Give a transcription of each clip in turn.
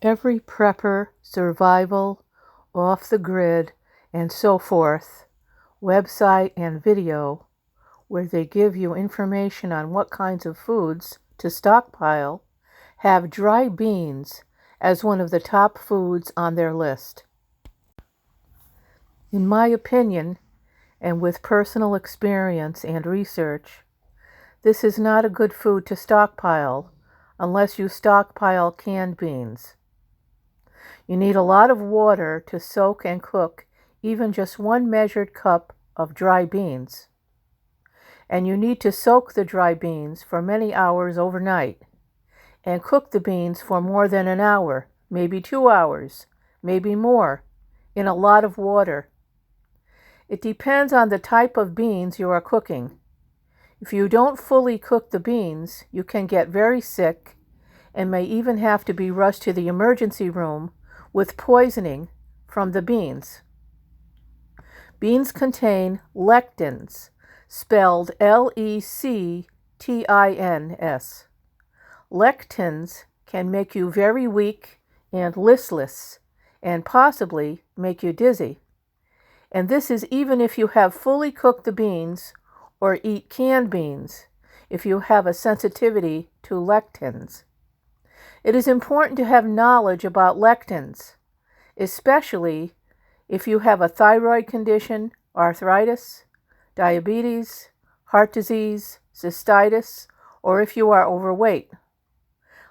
Every prepper, survival, off the grid, and so forth, website and video, where they give you information on what kinds of foods to stockpile, have dry beans as one of the top foods on their list. In my opinion, and with personal experience and research, this is not a good food to stockpile unless you stockpile canned beans. You need a lot of water to soak and cook even just 1 measured cup of dry beans. And you need to soak the dry beans for many hours overnight and cook the beans for more than an hour, maybe 2 hours, maybe more, in a lot of water. It depends on the type of beans you are cooking. If you don't fully cook the beans, you can get very sick and may even have to be rushed to the emergency room with poisoning from the beans. Beans contain lectins, spelled Lectins. Lectins can make you very weak and listless and possibly make you dizzy. And this is even if you have fully cooked the beans or eat canned beans, if you have a sensitivity to lectins. It is important to have knowledge about lectins, especially if you have a thyroid condition, arthritis, diabetes, heart disease, cystitis, or if you are overweight.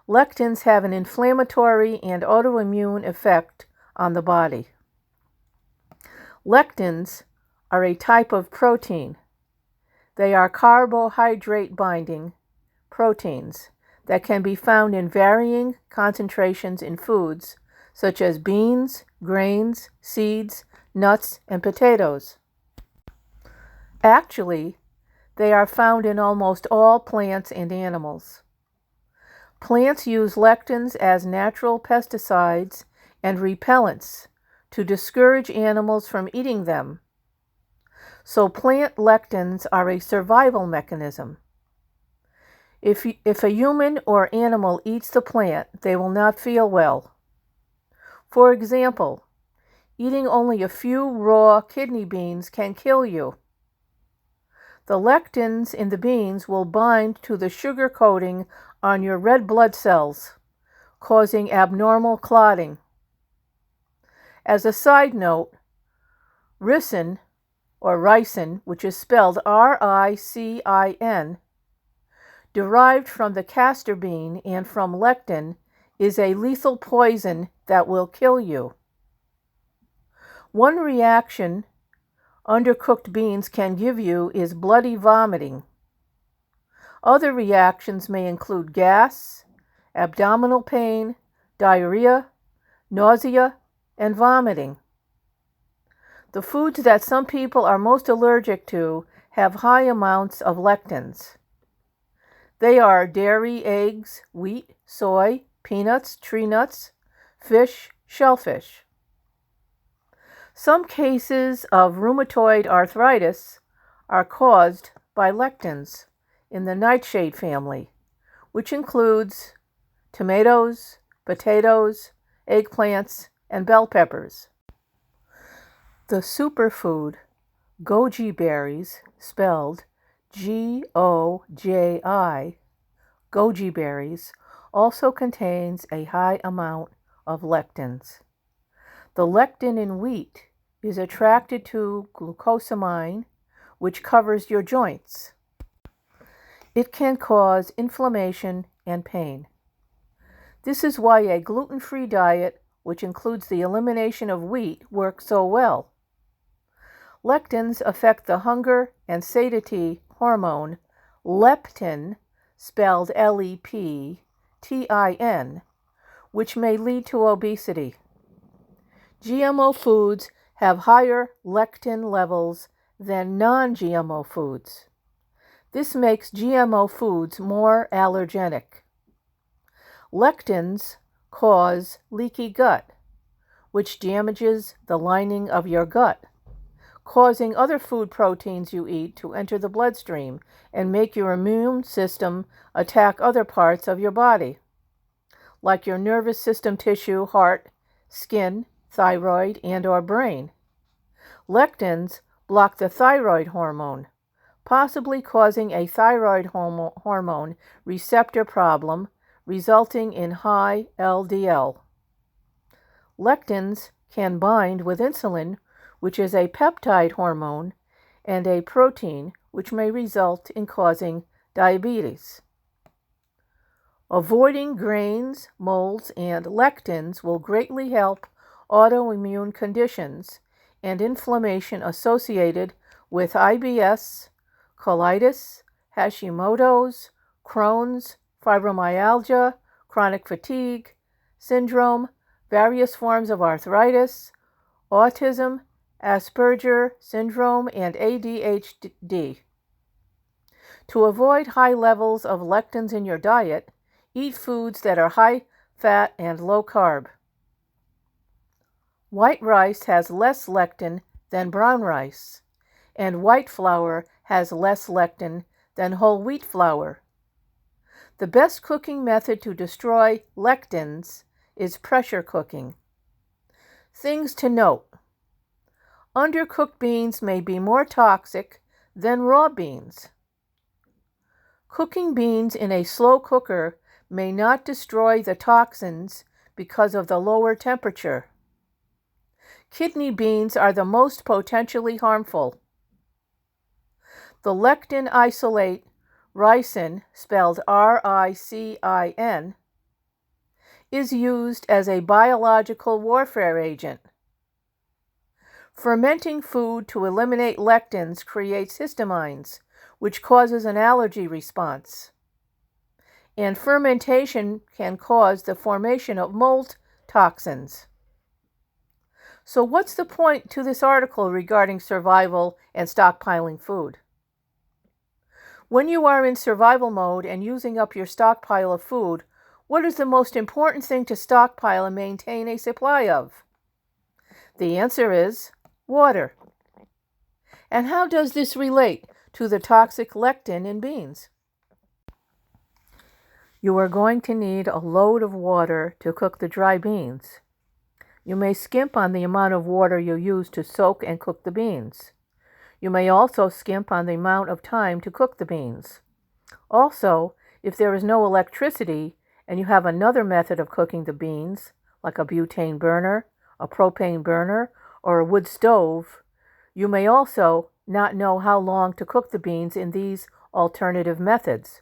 Lectins have an inflammatory and autoimmune effect on the body. Lectins are a type of protein. They are carbohydrate-binding proteins that can be found in varying concentrations in foods such as beans, grains, seeds, nuts, and potatoes. Actually, they are found in almost all plants and animals. Plants use lectins as natural pesticides and repellents to discourage animals from eating them. So plant lectins are a survival mechanism. If a human or animal eats the plant, they will not feel well. For example, eating only a few raw kidney beans can kill you. The lectins in the beans will bind to the sugar coating on your red blood cells, causing abnormal clotting. As a side note, ricin, or ricin, which is spelled R-I-C-I-N, derived from the castor bean and from lectin, is a lethal poison that will kill you. One reaction undercooked beans can give you is bloody vomiting. Other reactions may include gas, abdominal pain, diarrhea, nausea, and vomiting. The foods that some people are most allergic to have high amounts of lectins. They are dairy, eggs, wheat, soy, peanuts, tree nuts, fish, shellfish. Some cases of rheumatoid arthritis are caused by lectins in the nightshade family, which includes tomatoes, potatoes, eggplants, and bell peppers. The superfood goji berries, spelled G-O-J-I, goji berries, also contains a high amount of lectins. The lectin in wheat is attracted to glucosamine, which covers your joints. It can cause inflammation and pain. This is why a gluten-free diet, which includes the elimination of wheat, works so well. Lectins affect the hunger and satiety hormone leptin, spelled L-E-P-T-I-N, which may lead to obesity. GMO foods have higher lectin levels than non-GMO foods. This makes GMO foods more allergenic. Lectins cause leaky gut, which damages the lining of your gut, causing other food proteins you eat to enter the bloodstream and make your immune system attack other parts of your body. like your nervous system tissue, heart, skin, thyroid, and/or brain. Lectins block the thyroid hormone, possibly causing a thyroid hormone receptor problem, resulting in high LDL. Lectins can bind with insulin, which is a peptide hormone, and a protein, which may result in causing diabetes. Avoiding grains, molds, and lectins will greatly help autoimmune conditions and inflammation associated with IBS, colitis, Hashimoto's, Crohn's, fibromyalgia, chronic fatigue syndrome, various forms of arthritis, autism, Asperger syndrome, and ADHD. To avoid high levels of lectins in your diet, eat foods that are high fat and low carb. White rice has less lectin than brown rice, and white flour has less lectin than whole wheat flour. The best cooking method to destroy lectins is pressure cooking. Things to note: undercooked beans may be more toxic than raw beans. Cooking beans in a slow cooker may not destroy the toxins because of the lower temperature. Kidney beans are the most potentially harmful. The lectin isolate, ricin, spelled R-I-C-I-N, is used as a biological warfare agent. Fermenting food to eliminate lectins creates histamines, which causes an allergy response. And fermentation can cause the formation of mold toxins. So what's the point to this article regarding survival and stockpiling food? When you are in survival mode and using up your stockpile of food, what is the most important thing to stockpile and maintain a supply of? The answer is water. And how does this relate to the toxic lectin in beans? You are going to need a load of water to cook the dry beans. You may skimp on the amount of water you use to soak and cook the beans. You may also skimp on the amount of time to cook the beans. Also, if there is no electricity and you have another method of cooking the beans, like a butane burner, a propane burner, or a wood stove, you may also not know how long to cook the beans in these alternative methods.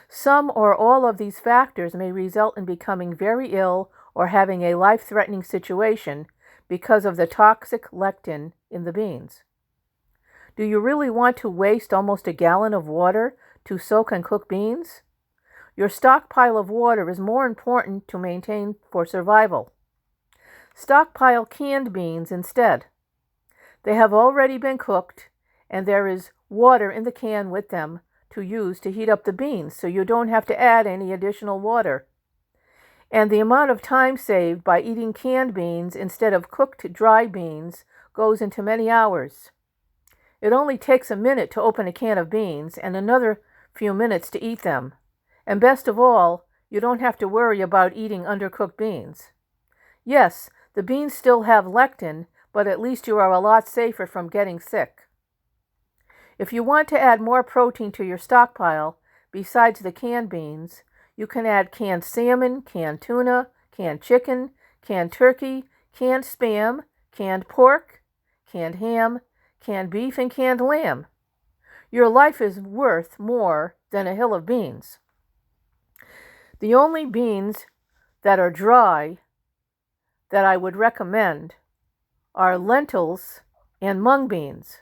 Some or all of these factors may result in becoming very ill or having a life-threatening situation because of the toxic lectin in the beans. Do you really want to waste almost a gallon of water to soak and cook beans? Your stockpile of water is more important to maintain for survival. Stockpile canned beans instead. They have already been cooked, and there is water in the can with them to use to heat up the beans, so you don't have to add any additional water. And the amount of time saved by eating canned beans instead of cooked dry beans goes into many hours. It only takes a minute to open a can of beans and another few minutes to eat them. And best of all, you don't have to worry about eating undercooked beans. Yes, the beans still have lectin, but at least you are a lot safer from getting sick. If you want to add more protein to your stockpile, besides the canned beans, you can add canned salmon, canned tuna, canned chicken, canned turkey, canned spam, canned pork, canned ham, canned beef, and canned lamb. Your life is worth more than a hill of beans. The only beans that are dry that I would recommend are lentils and mung beans.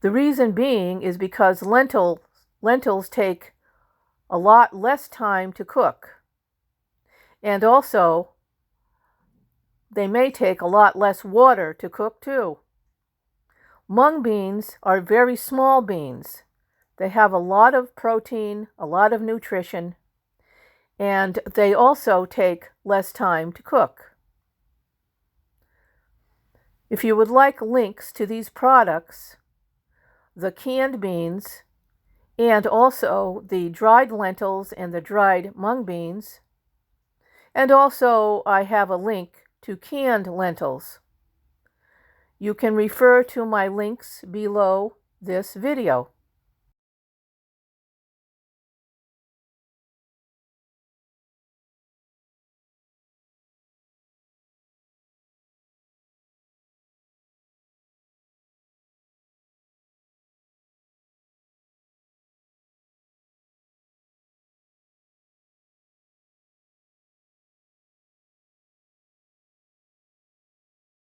The reason being is because lentils take a lot less time to cook. And also, they may take a lot less water to cook too. Mung beans are very small beans. They have a lot of protein, a lot of nutrition, and they also take less time to cook. If you would like links to these products, the canned beans and also the dried lentils and the dried mung beans. And also I have a link to canned lentils. You can refer to my links below this video.